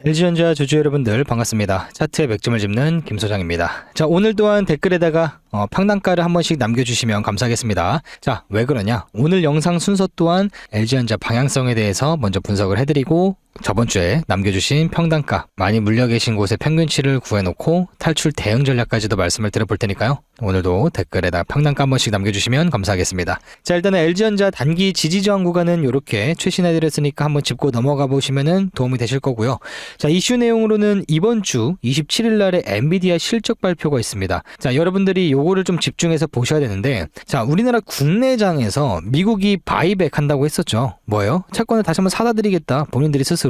LG전자 주주 여러분들 반갑습니다. 차트의 맥점을 짚는 김소장입니다. 자, 오늘 또한 댓글에다가 평단가를 한 번씩 남겨주시면 감사하겠습니다. 자, 왜 그러냐? 오늘 영상 순서 또한 LG전자 방향성에 대해서 먼저 분석을 해드리고 저번 주에 남겨주신 평단가 많이 물려 계신 곳의 평균치를 구해놓고 탈출 대응 전략까지도 말씀을 드려볼 테니까요. 오늘도 댓글에다 평단가 한 번씩 남겨주시면 감사하겠습니다. 자, 일단은 LG전자 단기 지지 저항 구간은 이렇게 최신해드렸으니까 한번 짚고 넘어가 보시면 도움이 되실 거고요. 자, 이슈 내용으로는 이번 주 27일 날에 엔비디아 실적 발표가 있습니다. 자, 여러분들이 요거를 좀 집중해서 보셔야 되는데, 자, 우리나라 국내장에서 미국이 바이백 한다고 했었죠. 뭐예요? 채권을 다시 한번 사다 드리겠다. 본인들이 스스로.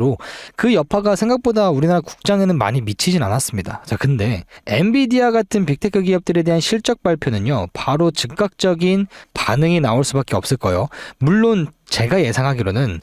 그 여파가 생각보다 우리나라 국장에는 많이 미치진 않았습니다. 자, 근데 엔비디아 같은 빅테크 기업들에 대한 실적 발표는요, 바로 즉각적인 반응이 나올 수밖에 없을 거예요. 물론 제가 예상하기로는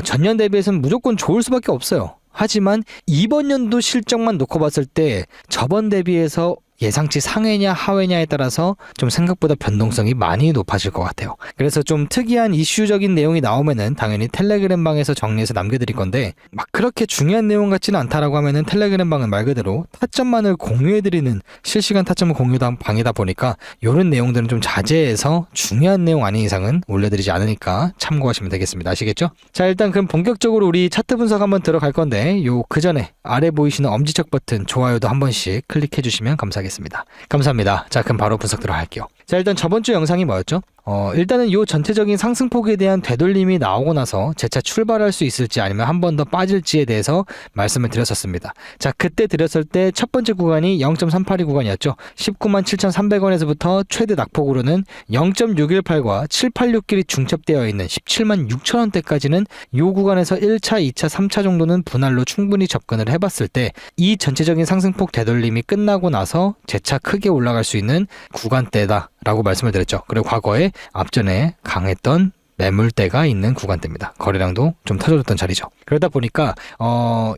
전년 대비해서는 무조건 좋을 수밖에 없어요. 하지만 이번 연도 실적만 놓고 봤을 때 저번 대비해서 예상치 상회냐 하회냐에 따라서 좀 생각보다 변동성이 많이 높아질 것 같아요. 그래서 좀 특이한 이슈적인 내용이 나오면은 당연히 텔레그램 방에서 정리해서 남겨드릴 건데, 막 그렇게 중요한 내용 같지는 않다라고 하면은 텔레그램 방은 말 그대로 타점만을 공유해드리는 실시간 타점 공유 방이다 보니까 이런 내용들은 좀 자제해서 중요한 내용 아닌 이상은 올려드리지 않으니까 참고하시면 되겠습니다. 아시겠죠? 자, 일단 그럼 본격적으로 우리 차트 분석 한번 들어갈 건데, 그 전에 아래 보이시는 엄지척 버튼 좋아요도 한 번씩 클릭해 주시면 감사하겠습니다. 감사합니다. 자, 그럼 바로 분석 들어갈게요. 자, 일단 저번 주 영상이 뭐였죠? 일단은 요 전체적인 상승폭에 대한 되돌림이 나오고 나서 재차 출발할 수 있을지 아니면 한 번 더 빠질지에 대해서 말씀을 드렸었습니다. 자, 그때 드렸을 때 첫 번째 구간이 0.382 구간이었죠. 190,300원에서부터 최대 낙폭으로는 0.618과 786길이 중첩되어 있는 176,000원대까지는 요 구간에서 1차, 2차, 3차 정도는 분할로 충분히 접근을 해봤을 때 이 전체적인 상승폭 되돌림이 끝나고 나서 재차 크게 올라갈 수 있는 구간대다 라고 말씀을 드렸죠. 그리고 과거에 앞전에 강했던 매물대가 있는 구간대입니다. 거래량도 좀 터져줬던 자리죠. 그러다 보니까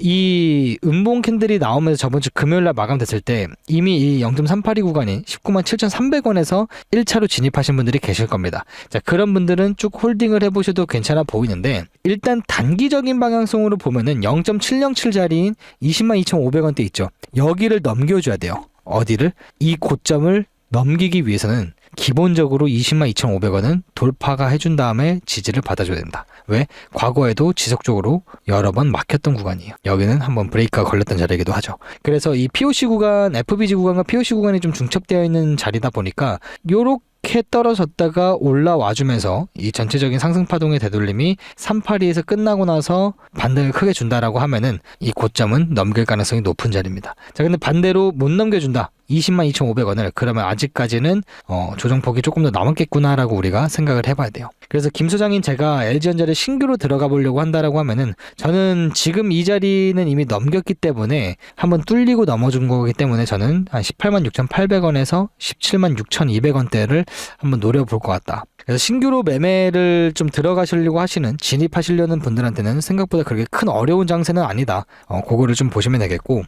이 음봉 캔들이 나오면서 저번 주 금요일날 마감됐을 때 이미 이 0.382 구간인 197,300원에서 1차로 진입하신 분들이 계실 겁니다. 자, 그런 분들은 쭉 홀딩을 해보셔도 괜찮아 보이는데, 일단 단기적인 방향성으로 보면은 0.707 자리인 202,500원대 있죠. 여기를 넘겨줘야 돼요. 어디를? 이 고점을 넘기기 위해서는 기본적으로 202,500원은 돌파가 해준 다음에 지지를 받아줘야 된다. 왜? 과거에도 지속적으로 여러 번 막혔던 구간이에요. 여기는 한번 브레이크가 걸렸던 자리이기도 하죠. 그래서 이 POC 구간, FBG 구간과 POC 구간이 좀 중첩되어 있는 자리다 보니까 요렇게 떨어졌다가 올라와주면서 이 전체적인 상승파동의 되돌림이 382에서 끝나고 나서 반등을 크게 준다라고 하면은 이 고점은 넘길 가능성이 높은 자리입니다. 자, 근데 반대로 못 넘겨준다. 202,500원을 그러면 아직까지는 조정폭이 조금 더 남았겠구나라고 우리가 생각을 해봐야 돼요. 그래서 김 소장인 제가 LG전자를 신규로 들어가 보려고 한다라고 하면은, 저는 지금 이 자리는 이미 넘겼기 때문에 한번 뚫리고 넘어준 거기 때문에 저는 한 186,800원에서 176,200원대를 한번 노려볼 것 같다. 그래서 신규로 매매를 좀 들어가시려고 하시는, 진입하시려는 분들한테는 생각보다 그렇게 큰 어려운 장세는 아니다. 그거를 좀 보시면 되겠고,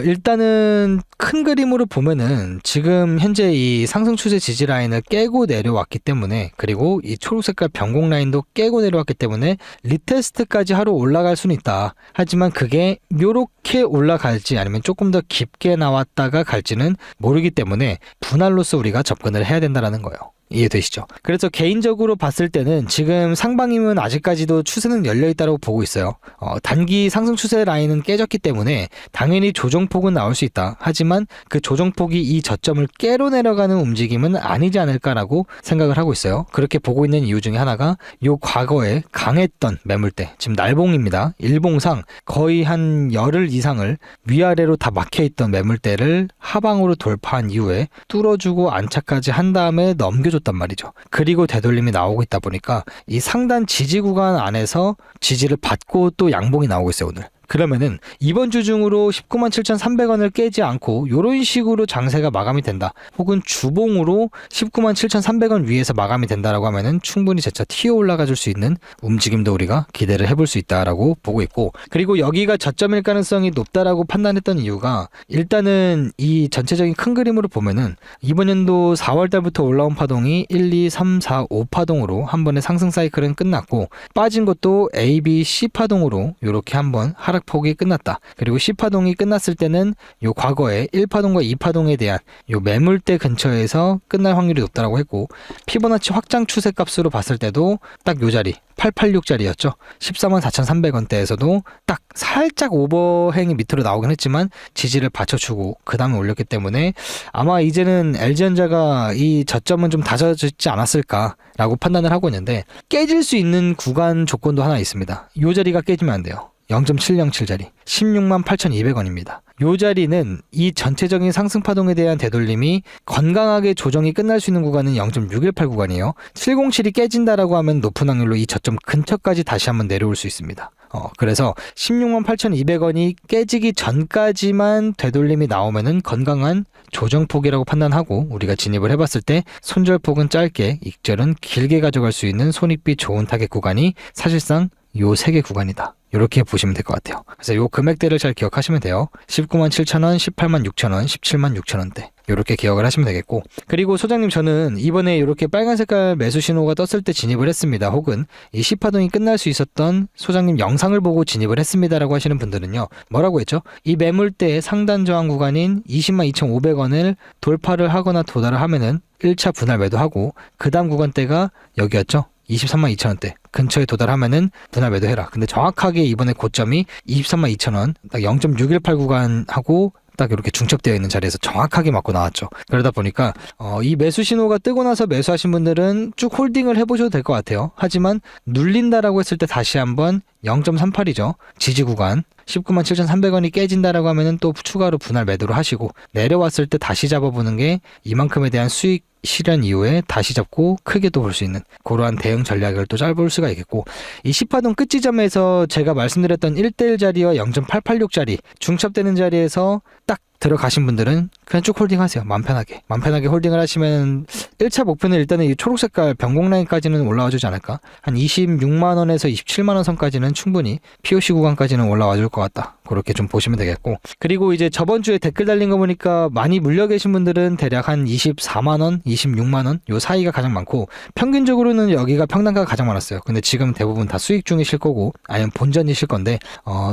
일단은 큰 그림으로 보면은 지금 현재 이 상승 추세 지지 라인을 깨고 내려왔기 때문에, 그리고 이 초록색깔 변곡 라인도 깨고 내려왔기 때문에 리테스트까지 하러 올라갈 수는 있다. 하지만 그게 요렇게 올라갈지 아니면 조금 더 깊게 나왔다가 갈지는 모르기 때문에 분할로서 우리가 접근을 해야 된다는 거예요. 이해되시죠? 그래서 개인적으로 봤을 때는 지금 상방임은 아직까지도 추세는 열려있다고 보고 있어요. 단기 상승 추세 라인은 깨졌기 때문에 당연히 조정폭은 나올 수 있다. 하지만 그 조정폭이 이 저점을 깨로 내려가는 움직임은 아니지 않을까라고 생각을 하고 있어요. 그렇게 보고 있는 이유 중에 하나가 요 과거에 강했던 매물대, 지금 날봉입니다. 일봉상 거의 한 열흘 이상을 위아래로 다 막혀있던 매물대를 하방으로 돌파한 이후에 뚫어주고 안착까지 한 다음에 넘겨줬단 말이죠. 그리고 되돌림이 나오고 있다 보니까 이 상단 지지 구간 안에서 지지를 받고 또 양봉이 나오고 있어요, 오늘. 그러면은 이번 주 중으로 197,300원을 깨지 않고 이런 식으로 장세가 마감이 된다, 혹은 주봉으로 197,300원 위에서 마감이 된다라고 하면은 충분히 재차 튀어 올라가 줄 수 있는 움직임도 우리가 기대를 해볼 수 있다라고 보고 있고, 그리고 여기가 저점일 가능성이 높다라고 판단했던 이유가, 일단은 이 전체적인 큰 그림으로 보면은 이번 연도 4월 달부터 올라온 파동이 1, 2, 3, 4, 5 파동으로 한 번의 상승 사이클은 끝났고, 빠진 것도 A, B, C 파동으로 이렇게 한번 하락 폭이 끝났다. 그리고 C파동이 끝났을 때는 요 과거에 1파동과 2파동에 대한 요 매물대 근처에서 끝날 확률이 높다라고 했고, 피보나치 확장 추세 값으로 봤을 때도 딱 요 자리 886짜리였죠. 144,300원대에서도 딱 살짝 오버행이 밑으로 나오긴 했지만 지지를 받쳐주고 그 다음에 올렸기 때문에 아마 이제는 LG전자가 이 저점은 좀 다져지지 않았을까라고 판단을 하고 있는데, 깨질 수 있는 구간 조건도 하나 있습니다. 이 자리가 깨지면 안 돼요. 0.707짜리 168,200원입니다. 이 자리는 이 전체적인 상승 파동에 대한 되돌림이 건강하게 조정이 끝날 수 있는 구간은 0.618 구간이에요. 707이 깨진다라고 하면 높은 확률로 이 저점 근처까지 다시 한번 내려올 수 있습니다. 그래서 168,200원이 깨지기 전까지만 되돌림이 나오면은 건강한 조정폭이라고 판단하고 우리가 진입을 해봤을 때 손절폭은 짧게, 익절은 길게 가져갈 수 있는 손익비 좋은 타겟 구간이 사실상 요 3개 구간이다. 이렇게 보시면 될 것 같아요. 그래서 요 금액대를 잘 기억하시면 돼요. 197,000원, 186,000원, 176,000원대. 이렇게 기억을 하시면 되겠고, 그리고 소장님, 저는 이번에 이렇게 빨간 색깔 매수 신호가 떴을 때 진입을 했습니다. 혹은 이 C파동이 끝날 수 있었던 소장님 영상을 보고 진입을 했습니다라고 하시는 분들은요, 뭐라고 했죠? 이 매물대의 상단 저항 구간인 202,500원을 돌파를 하거나 도달을 하면은 1차 분할 매도하고, 그 다음 구간대가 여기였죠? 232,000원대 근처에 도달하면은 분할 매도해라. 근데 정확하게 이번에 고점이 232,000원, 딱 0.618 구간하고 딱 이렇게 중첩되어 있는 자리에서 정확하게 맞고 나왔죠. 그러다 보니까 이 매수 신호가 뜨고 나서 매수하신 분들은 쭉 홀딩을 해보셔도 될 것 같아요. 하지만 눌린다라고 했을 때 다시 한번 0.38이죠. 지지 구간 197,300원이 깨진다라고 하면은 또 추가로 분할 매도를 하시고, 내려왔을 때 다시 잡아보는 게 이만큼에 대한 수익 실현 이후에 다시 잡고 크게 또 볼 수 있는 그러한 대응 전략을 또 잘 볼 수가 있겠고, 이 10파동 끝 지점에서 제가 말씀드렸던 1대1 자리와 0.886 자리 중첩되는 자리에서 딱 들어가신 분들은 그냥 쭉 홀딩하세요. 맘 편하게 홀딩을 하시면 1차 목표는 일단은 이 초록색깔 변곡 라인까지는 올라와 주지 않을까. 한 26만원에서 27만원 선까지는 충분히 POC 구간까지는 올라와 줄 것 같다. 그렇게 좀 보시면 되겠고, 그리고 이제 저번 주에 댓글 달린 거 보니까 많이 물려 계신 분들은 대략 한 24만원, 26만원 요 사이가 가장 많고, 평균적으로는 여기가 평단가가 가장 많았어요. 근데 지금 대부분 다 수익 중이실 거고 아니면 본전이실 건데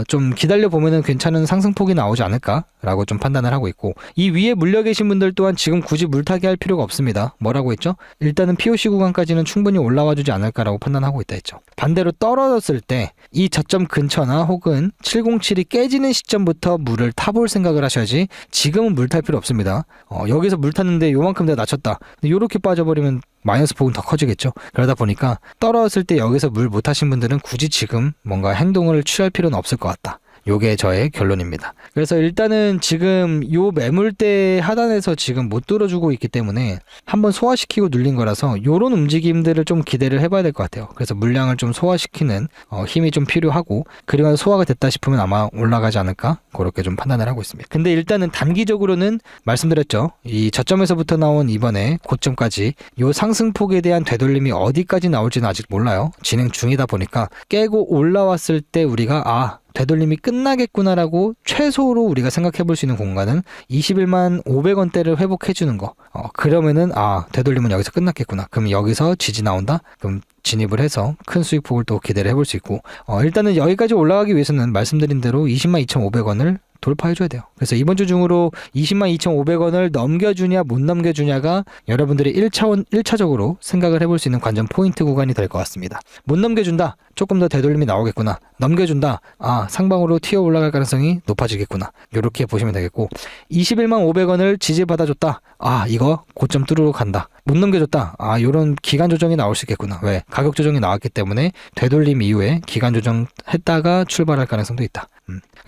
좀 기다려 보면은 괜찮은 상승폭이 나오지 않을까라고 좀 판단을 하고 있고, 이 위에 물려 계신 분들 또한 지금 굳이 물타기 할 필요가 없습니다. 뭐라고 했죠? 일단은 POC 구간까지는 충분히 올라와 주지 않을까라고 판단하고 있다 했죠. 반대로 떨어졌을 때 이 저점 근처나 혹은 707이 깨지는 시점부터 물을 타볼 생각을 하셔야지, 지금은 물 탈 필요 없습니다. 여기서 물 탔는데 요만큼 내가 낮췄다. 요렇게 빠져버리면 마이너스 폭은 더 커지겠죠. 그러다 보니까 떨어졌을 때 여기서 물 못 타신 분들은 굳이 지금 뭔가 행동을 취할 필요는 없을 것 같다. 요게 저의 결론입니다. 그래서 일단은 지금 요 매물대 하단에서 지금 못 뚫어주고 있기 때문에 한번 소화시키고 눌린 거라서 요런 움직임들을 좀 기대를 해봐야 될 것 같아요. 그래서 물량을 좀 소화시키는 힘이 좀 필요하고, 그리고 소화가 됐다 싶으면 아마 올라가지 않을까, 그렇게 좀 판단을 하고 있습니다. 근데 일단은 단기적으로는 말씀드렸죠. 이 저점에서부터 나온 이번에 고점까지 요 상승폭에 대한 되돌림이 어디까지 나올지는 아직 몰라요. 진행 중이다 보니까 깨고 올라왔을 때 우리가 되돌림이 끝나겠구나라고 최소로 우리가 생각해 볼 수 있는 공간은 21만 500원대를 회복해 주는 거. 그러면은 되돌림은 여기서 끝났겠구나. 그럼 여기서 지지 나온다? 그럼 진입을 해서 큰 수익폭을 또 기대를 해볼 수 있고, 일단은 여기까지 올라가기 위해서는 말씀드린 대로 20만 2,500원을 돌파해줘야 돼요. 그래서 이번 주 중으로 20만 2,500원을 넘겨주냐 못 넘겨주냐가 여러분들이 1차적으로 생각을 해볼 수 있는 관전 포인트 구간이 될 것 같습니다. 못 넘겨준다, 조금 더 되돌림이 나오겠구나. 넘겨준다, 상방으로 튀어 올라갈 가능성이 높아지겠구나. 이렇게 보시면 되겠고, 21만 500원을 지지받아줬다, 이거 고점 뚫으러 간다. 못 넘겨줬다, 요런 기간 조정이 나올 수 있겠구나. 왜? 가격 조정이 나왔기 때문에 되돌림 이후에 기간 조정 했다가 출발할 가능성도 있다.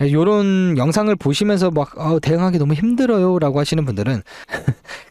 요런 영상을 보시면서 막 대응하기 너무 힘들어요 라고 하시는 분들은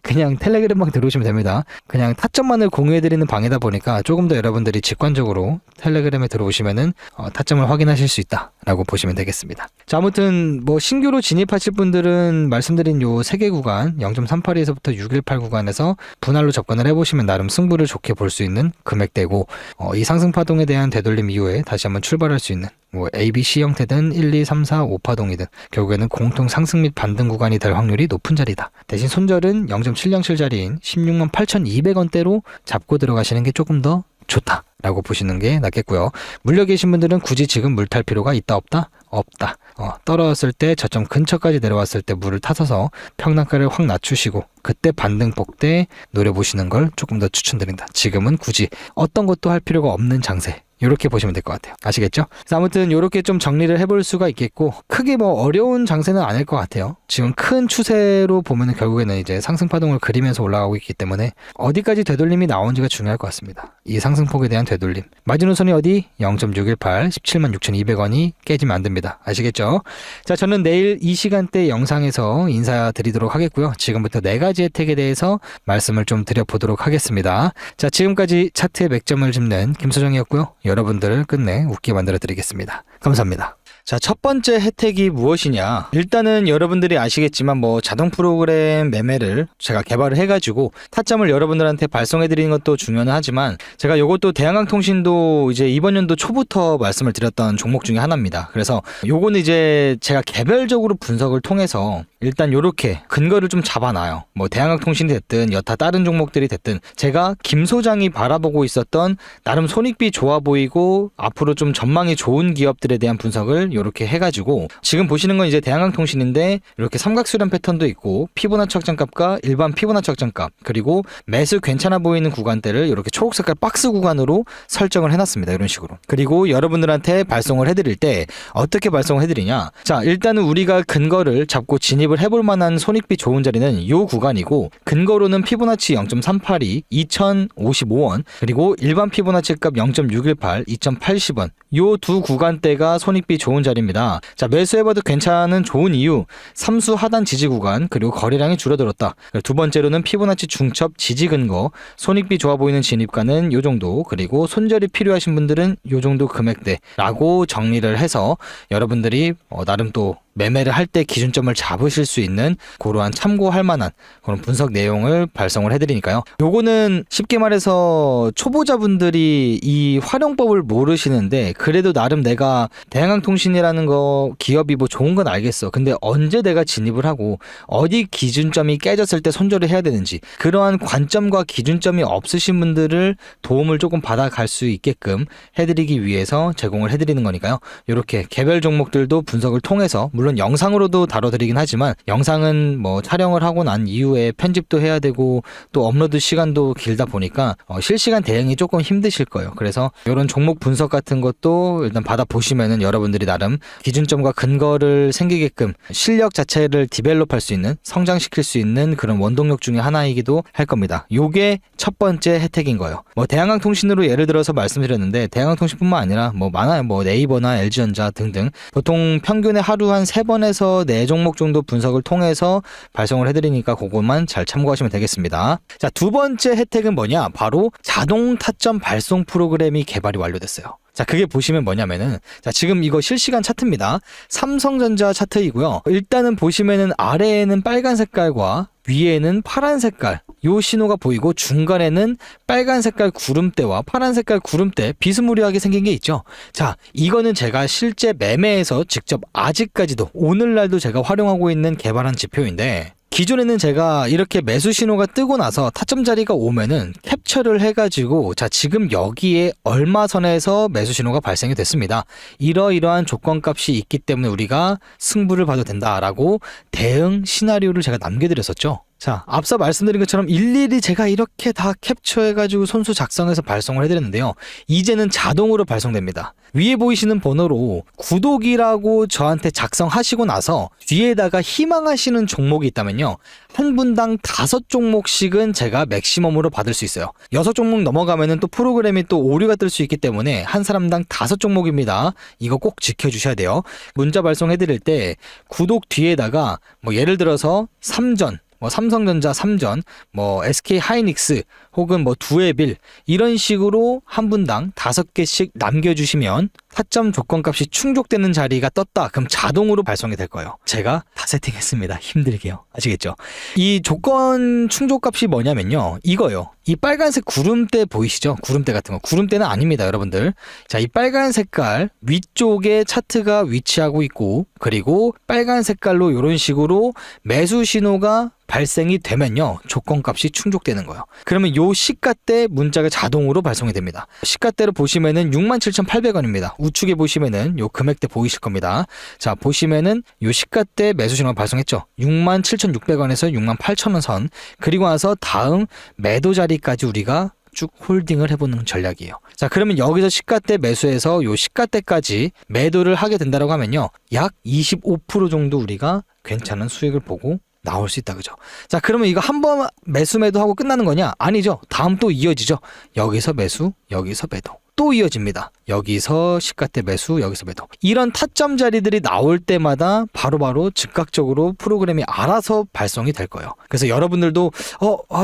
그냥 텔레그램방 들어오시면 됩니다. 그냥 타점만을 공유해드리는 방이다 보니까 조금 더 여러분들이 직관적으로 텔레그램에 들어오시면은 타점을 확인하실 수 있다 라고 보시면 되겠습니다. 자, 아무튼 뭐 신규로 진입하실 분들은 말씀드린 요 3개 구간 0.382에서부터 618 구간에서 분할로 접근을 해보시면 나름 승부를 좋게 볼 수 있는 금액대고, 이 상승 파동에 대한 되돌림 이후에 다시 한번 출발할 수 있는 뭐 ABC 형태든 1, 2, 3, 4, 5파동이든 결국에는 공통 상승 및 반등 구간이 될 확률이 높은 자리다. 대신 손절은 0.707 자리인 16만 8,200원대로 잡고 들어가시는 게 조금 더 좋다 라고 보시는 게 낫겠고요. 물려 계신 분들은 굳이 지금 물 탈 필요가 있다 없다? 없다. 떨어졌을 때 저점 근처까지 내려왔을 때 물을 타서서 평단가를 확 낮추시고 그때 반등폭 때 노려보시는 걸 조금 더 추천드린다. 지금은 굳이 어떤 것도 할 필요가 없는 장세. 이렇게 보시면 될 것 같아요. 아시겠죠? 그래서 아무튼 이렇게 좀 정리를 해볼 수가 있겠고 크게 뭐 어려운 장세는 아닐 것 같아요. 지금 큰 추세로 보면은 결국에는 이제 상승 파동을 그리면서 올라가고 있기 때문에 어디까지 되돌림이 나온지가 중요할 것 같습니다. 이 상승폭에 대한 되돌림. 마지노선이 어디? 0.618, 176,200원이 깨지면 안 됩니다. 아시겠죠? 자, 저는 내일 이 시간대 영상에서 인사드리도록 하겠고요. 지금부터 4가지 혜택에 대해서 말씀을 좀 드려보도록 하겠습니다. 자, 지금까지 차트의 맥점을 짚는 김소정이었고요. 여러분들을 끝내 웃게 만들어 드리겠습니다. 감사합니다. 자, 첫 번째 혜택이 무엇이냐? 일단은 여러분들이 아시겠지만 뭐 자동 프로그램 매매를 제가 개발을 해가지고 타점을 여러분들한테 발송해 드리는 것도 중요는 하지만 제가 요것도 대한항통신도 이제 이번 연도 초부터 말씀을 드렸던 종목 중에 하나입니다. 그래서 요거는 이제 제가 개별적으로 분석을 통해서 일단 요렇게 근거를 좀 잡아놔요. 뭐 대한항통신이 됐든 여타 다른 종목들이 됐든 제가 김 소장이 바라보고 있었던 나름 손익비 좋아 보이고 앞으로 좀 전망이 좋은 기업들에 대한 분석을 이렇게 해가지고 지금 보시는 건 이제 대한항통신인데 이렇게 삼각수렴 패턴도 있고 피보나치 확정값과 일반 피보나치 확정값 그리고 매수 괜찮아 보이는 구간대를 이렇게 초록색깔 박스 구간으로 설정을 해놨습니다. 이런 식으로. 그리고 여러분들한테 발송을 해드릴 때 어떻게 발송을 해드리냐? 자, 일단은 우리가 근거를 잡고 진입을 해볼 만한 손익비 좋은 자리는 이 구간이고 근거로는 피보나치 0.382, 2055원 그리고 일반 피보나치 값 0.618, 2080원 요 두 구간대가 손익비 좋은 자리입니다. 자, 매수해봐도 괜찮은 좋은 이유 삼수 하단 지지 구간 그리고 거래량이 줄어들었다. 두 번째로는 피보나치 중첩 지지 근거 손익비 좋아 보이는 진입가는 요 정도 그리고 손절이 필요하신 분들은 요 정도 금액대라고 정리를 해서 여러분들이 나름 또 매매를 할 때 기준점을 잡으실 수 있는 그러한 참고할 만한 그런 분석 내용을 발송을 해드리니까요. 요거는 쉽게 말해서 초보자분들이 이 활용법을 모르시는데 그래도 나름 내가 대한항통신이라는 거 기업이 뭐 좋은 건 알겠어. 근데 언제 내가 진입을 하고 어디 기준점이 깨졌을 때 손절을 해야 되는지 그러한 관점과 기준점이 없으신 분들을 도움을 조금 받아갈 수 있게끔 해드리기 위해서 제공을 해드리는 거니까요. 이렇게 개별 종목들도 분석을 통해서 물론 영상으로도 다뤄드리긴 하지만 영상은 뭐 촬영을 하고 난 이후에 편집도 해야 되고 또 업로드 시간도 길다 보니까 실시간 대응이 조금 힘드실 거예요. 그래서 이런 종목 분석 같은 것도 일단 받아보시면은 여러분들이 나름 기준점과 근거를 생기게끔 실력 자체를 디벨롭할 수 있는 성장시킬 수 있는 그런 원동력 중에 하나이기도 할 겁니다. 요게 첫 번째 혜택인 거예요. 뭐 대한항통신으로 예를 들어서 말씀드렸는데 대한항통신뿐만 아니라 뭐 많아요. 뭐 네이버나 LG전자 등등 보통 평균에 하루 한 3번에서 4종목 정도 분석을 통해서 발송을 해드리니까 그것만 잘 참고하시면 되겠습니다. 자, 두 번째 혜택은 뭐냐? 바로 자동 타점 발송 프로그램이 개발이 완료됐어요. 자, 그게 보시면 뭐냐면은 자, 지금 이거 실시간 차트입니다. 삼성전자 차트이고요. 일단은 보시면은 아래에는 빨간 색깔과 위에는 파란 색깔 요 신호가 보이고 중간에는 빨간 색깔 구름대와 파란 색깔 구름대 비스무리하게 생긴 게 있죠. 자, 이거는 제가 실제 매매에서 직접 아직까지도 오늘날도 제가 활용하고 있는 개발한 지표인데 기존에는 제가 이렇게 매수 신호가 뜨고 나서 타점 자리가 오면은 캡처를 해가지고 자, 지금 여기에 얼마 선에서 매수 신호가 발생이 됐습니다. 이러이러한 조건값이 있기 때문에 우리가 승부를 봐도 된다라고 대응 시나리오를 제가 남겨드렸었죠. 자, 앞서 말씀드린 것처럼 일일이 제가 이렇게 다 캡처해가지고 손수 작성해서 발송을 해드렸는데요. 이제는 자동으로 발송됩니다. 위에 보이시는 번호로 구독이라고 저한테 작성하시고 나서 뒤에다가 희망하시는 종목이 있다면요. 한 분당 5종목씩은 제가 맥시멈으로 받을 수 있어요. 6종목 넘어가면은 또 프로그램이 또 오류가 뜰 수 있기 때문에 한 사람당 5종목입니다. 이거 꼭 지켜주셔야 돼요. 문자 발송해드릴 때 구독 뒤에다가 뭐 예를 들어서 3전 뭐 삼성전자 3전, 뭐 SK 하이닉스 혹은 뭐 두에빌 이런 식으로 한 분당 5개씩 남겨주시면 타점 조건값이 충족되는 자리가 떴다. 그럼 자동으로 발송이 될 거예요. 제가 다 세팅했습니다. 힘들게요. 아시겠죠? 이 조건 충족값이 뭐냐면요. 이거요. 이 빨간색 구름대 보이시죠? 구름대 같은 거. 구름대는 아닙니다, 여러분들. 자, 이 빨간 색깔 위쪽에 차트가 위치하고 있고 그리고 빨간 색깔로 이런 식으로 매수 신호가 발생이 되면요. 조건값이 충족되는 거예요. 그러면 이 요 시가대 문자가 자동으로 발송이 됩니다. 시가대로 보시면은 67,800원입니다. 우측에 보시면은 요 금액대 보이실 겁니다. 자, 보시면은 요 시가대 매수 신호가 발송했죠. 67,600원에서 68,000원 선. 그리고 나서 다음 매도 자리까지 우리가 쭉 홀딩을 해보는 전략이에요. 자, 그러면 여기서 시가대 매수해서 요 시가대까지 매도를 하게 된다라고 하면요, 약 25% 정도 우리가 괜찮은 수익을 보고 나올 수 있다, 그죠? 자, 그러면 이거 한 번 매도하고 끝나는 거냐? 아니죠. 다음 또 이어지죠. 여기서 매수, 여기서 매도. 또 이어집니다. 여기서 시가대 매수, 여기서 매도. 이런 타점 자리들이 나올 때마다 바로바로 즉각적으로 프로그램이 알아서 발송이 될 거예요. 그래서 여러분들도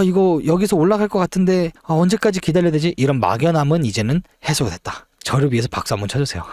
이거 여기서 올라갈 것 같은데 언제까지 기다려야 되지? 이런 막연함은 이제는 해소가 됐다. 저를 위해서 박수 한번 쳐주세요.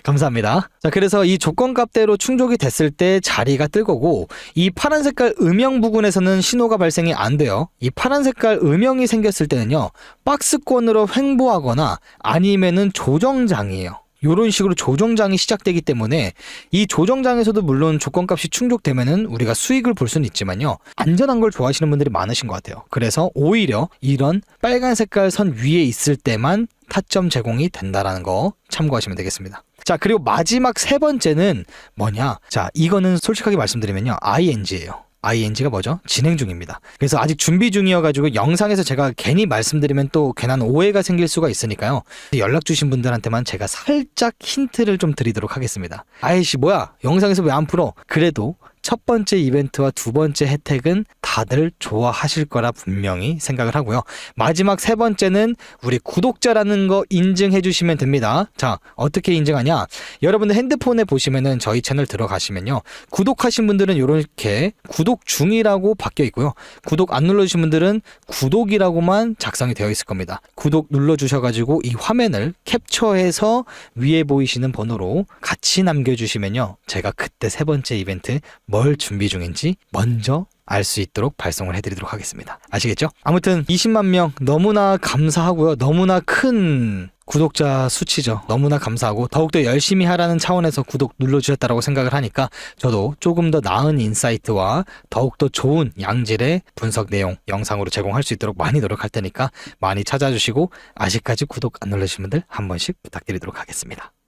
감사합니다. 자, 그래서 이 조건값대로 충족이 됐을 때 자리가 뜰 거고, 이 파란 색깔 음영 부근에서는 신호가 발생이 안 돼요. 이 파란 색깔 음영이 생겼을 때는요, 박스권으로 횡보하거나 아니면은 조정장이에요. 이런 식으로 조정장이 시작되기 때문에 이 조정장에서도 물론 조건값이 충족되면은 우리가 수익을 볼 수는 있지만요, 안전한 걸 좋아하시는 분들이 많으신 것 같아요. 그래서 오히려 이런 빨간 색깔 선 위에 있을 때만 타점 제공이 된다라는 거 참고하시면 되겠습니다. 자, 그리고 마지막 세 번째는 뭐냐? 자, 이거는 솔직하게 말씀드리면요, ING예요. ING가 뭐죠? 진행 중입니다. 그래서 아직 준비 중이어가지고 영상에서 제가 괜히 말씀드리면 또 괜한 오해가 생길 수가 있으니까요, 연락 주신 분들한테만 제가 살짝 힌트를 좀 드리도록 하겠습니다. 아이씨 뭐야, 영상에서 왜 안 풀어? 그래도 첫 번째 이벤트와 두 번째 혜택은 다들 좋아하실 거라 분명히 생각을 하고요. 마지막 세 번째는 우리 구독자라는 거 인증해 주시면 됩니다. 자, 어떻게 인증하냐? 여러분들 핸드폰에 보시면은 저희 채널 들어가시면요, 구독하신 분들은 이렇게 구독 중이라고 바뀌어 있고요, 구독 안 눌러주신 분들은 구독이라고만 작성이 되어 있을 겁니다. 구독 눌러주셔가지고 이 화면을 캡처해서 위에 보이시는 번호로 같이 남겨주시면요, 제가 그때 세 번째 이벤트 뭘 준비 중인지 먼저 알 수 있도록 발송을 해드리도록 하겠습니다. 아시겠죠? 아무튼 20만 명 너무나 감사하고요. 너무나 큰 구독자 수치죠. 너무나 감사하고 더욱더 열심히 하라는 차원에서 구독 눌러주셨다고 생각을 하니까 저도 조금 더 나은 인사이트와 더욱더 좋은 양질의 분석 내용 영상으로 제공할 수 있도록 많이 노력할 테니까 많이 찾아주시고, 아직까지 구독 안 눌러주신 분들 한 번씩 부탁드리도록 하겠습니다.